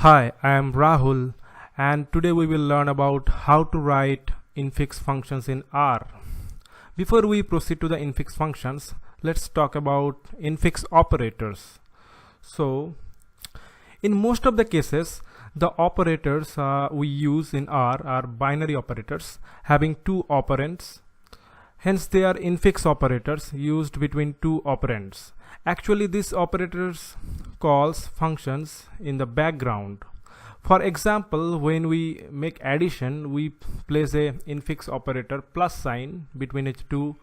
Hi, I am Rahul, and today we will learn about how to write infix functions in R. Before we proceed to the infix functions, let's talk about infix operators. So, in most of the cases, the operators we use in R are binary operators having two operands. Hence, they are infix operators used between two operands. Actually, these operators calls functions in the background. For example, when we make addition, we place a infix operator plus sign between its two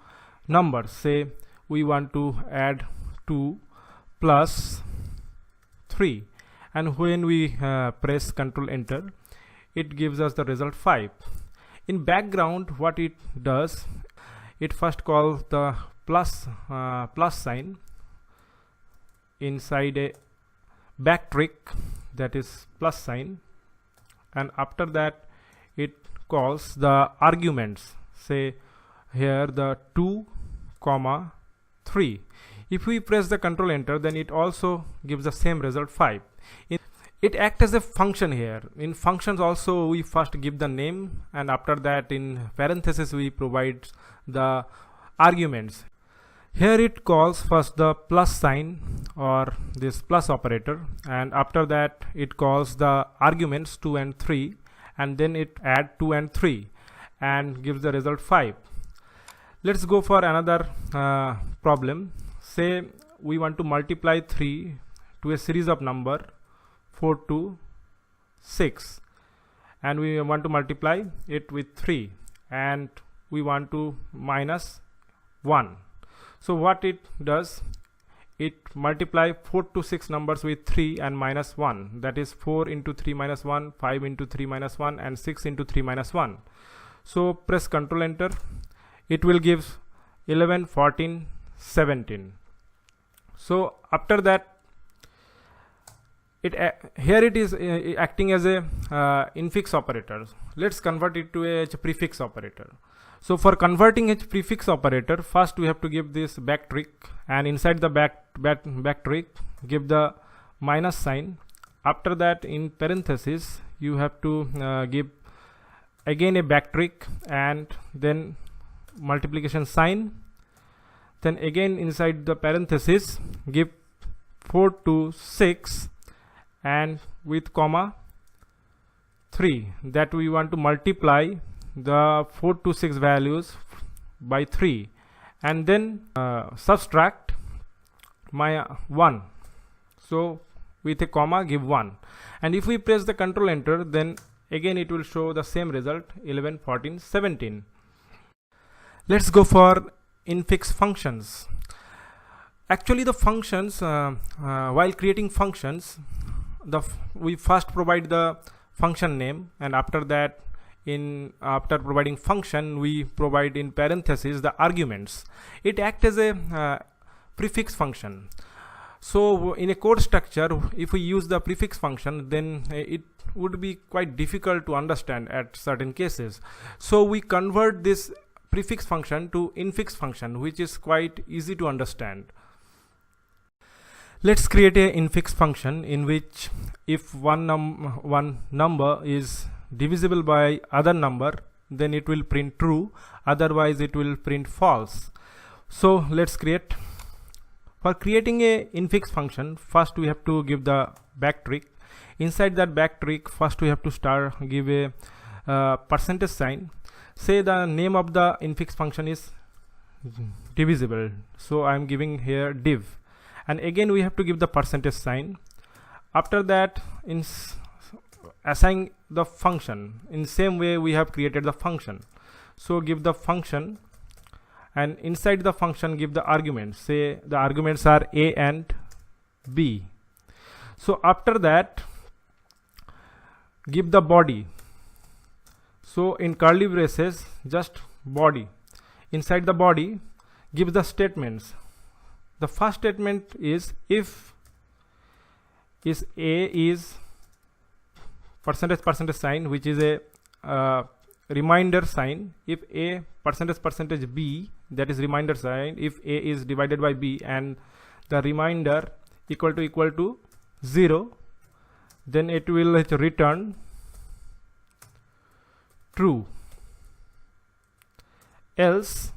numbers. Say we want to add 2 plus 3, and when we press Ctrl Enter, it gives us the result 5. In background, what it does, it first calls the plus sign inside a backtick, that is plus sign, and after that it calls the arguments. Say here the 2, 3. If we press the Ctrl Enter, then it also gives the same result 5. It acts as a function here. In functions also we first give the name, and after that in parentheses we provide the arguments. Here it calls first the plus sign or this plus operator, and after that it calls the arguments 2 and 3, and then it adds 2 and 3 and gives the result 5. Let's go for another problem. Say we want to multiply 3 to a series of number 4 to 6, and we want to multiply it with 3, and we want to minus 1. So what it does, it multiply 4 to 6 numbers with 3 and minus 1, that is 4 into 3 minus 1, 5 into 3 minus 1, and 6 into 3 minus 1. So press Ctrl Enter, it will give 11, 14, 17. So after that, here it is acting as a infix operator. Let's convert it to a prefix operator. So for converting a prefix operator, first we have to give this backtick, and inside the backtick give the minus sign. After that, in parentheses you have to give again a backtick and then multiplication sign. Then again inside the parentheses give 4 to 6 and with comma 3, that we want to multiply the 4 to 6 values by 3, and then subtract my 1. So with a comma give 1, and if we press the Ctrl Enter, then again it will show the same result 11, 14, 17. Let's go for infix functions. Actually, the functions while creating functions, we first provide the function name, and after that after providing function we provide in parentheses the arguments. It acts as a prefix function. So in a code structure, if we use the prefix function, then it would be quite difficult to understand at certain cases. So we convert this prefix function to infix function, which is quite easy to understand. Let's create a infix function in which if one number is divisible by other number, then it will print true, otherwise it will print false. So let's create. For creating a infix function, first we have to give the backtick. Inside that backtick, first we have to give a percentage sign. Say the name of the infix function is divisible, so I am giving here div, and again we have to give the percentage sign. After that, assign the function in same way we have created the function. So give the function, and inside the function give the arguments. Say the arguments are a and b. So after that give the body. So in curly braces, just body. Inside the body give the statements. The first statement is if a is percentage sign, which is a reminder sign. If a percentage b, that is reminder sign. If a is divided by b and the remainder equal to 0, then it will return true, else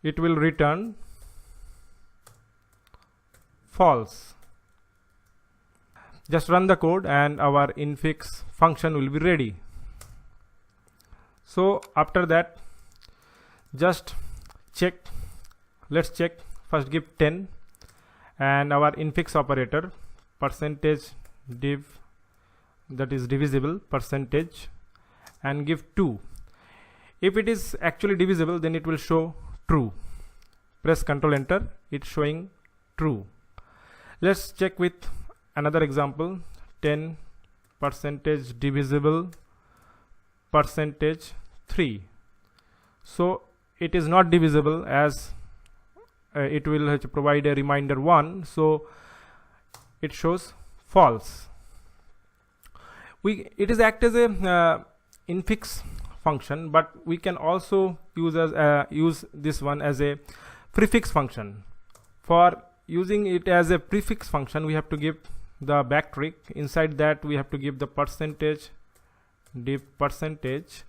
it will return false. Just run the code and our infix function will be ready. So after that, just check, let's check, first give 10 and our infix operator percentage div, that is divisible, percentage, and give 2. If it is actually divisible, then it will show true. Press Ctrl Enter, it's showing true. Let's check with another example. 10 percentage divisible percentage 3. So it is not divisible, as it will provide a reminder 1, so it shows false. It is act as a infix function, but we can also use this one as a prefix function. For using it as a prefix function, we have to give the backtick. Inside that we have to give the percentage div percentage.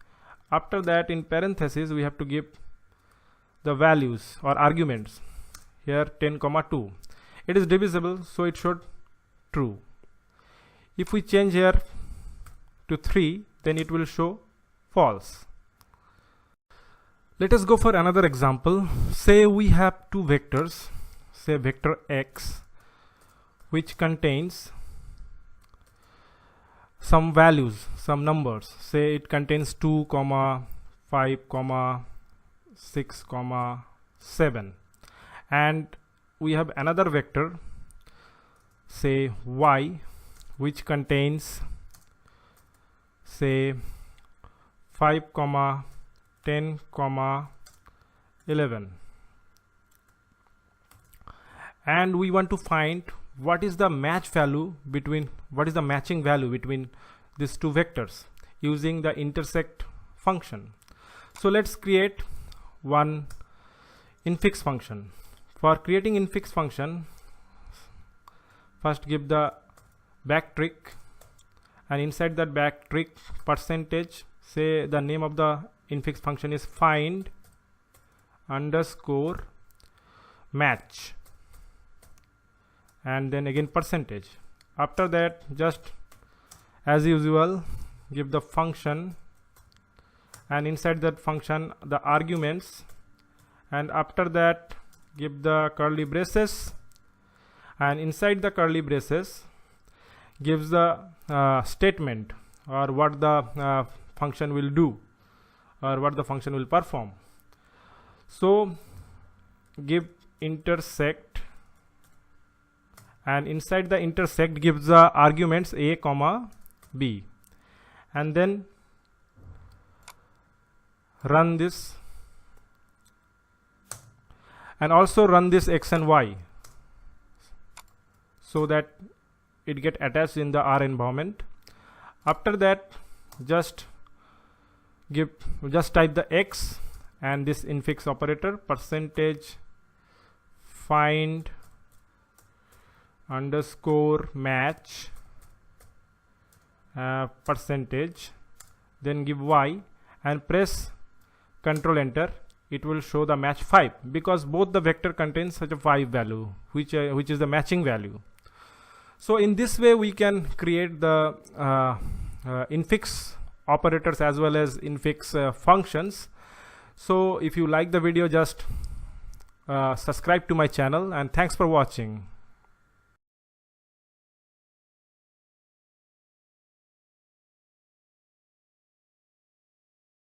After that, in parentheses, we have to give the values or arguments. Here 10, 2. It is divisible, so it should true. If we change here to 3, then it will show false. Let us go for another example. Say we have two vectors, say vector x, which contains some values, some numbers. Say it contains 2, 5, 6, 7. And we have another vector, say y, which contains say 5, 10, 11. And we want to find what is the matching value between these two vectors using the intersect function. So let's create one infix function. For creating infix function, first give the backtick, and inside that backtick percentage, say the name of the infix function is find underscore match, and then again percentage. After that, just as usual, give the function, and inside that function the arguments, and after that give the curly braces, and inside the curly braces gives the statement, or what the function will do, or what the function will perform. So give intersect, and inside the intersect gives the arguments a, b, and then run this, and also run this x and y, so that it get attached in the R environment. After that, just type the x and this infix operator percentage find underscore match percentage, then give y and press Ctrl Enter. It will show the match 5, because both the vector contains such a 5 value, which is the matching value. So in this way we can create the infix operators as well as infix functions. So if you like the video, just subscribe to my channel, and thanks for watching.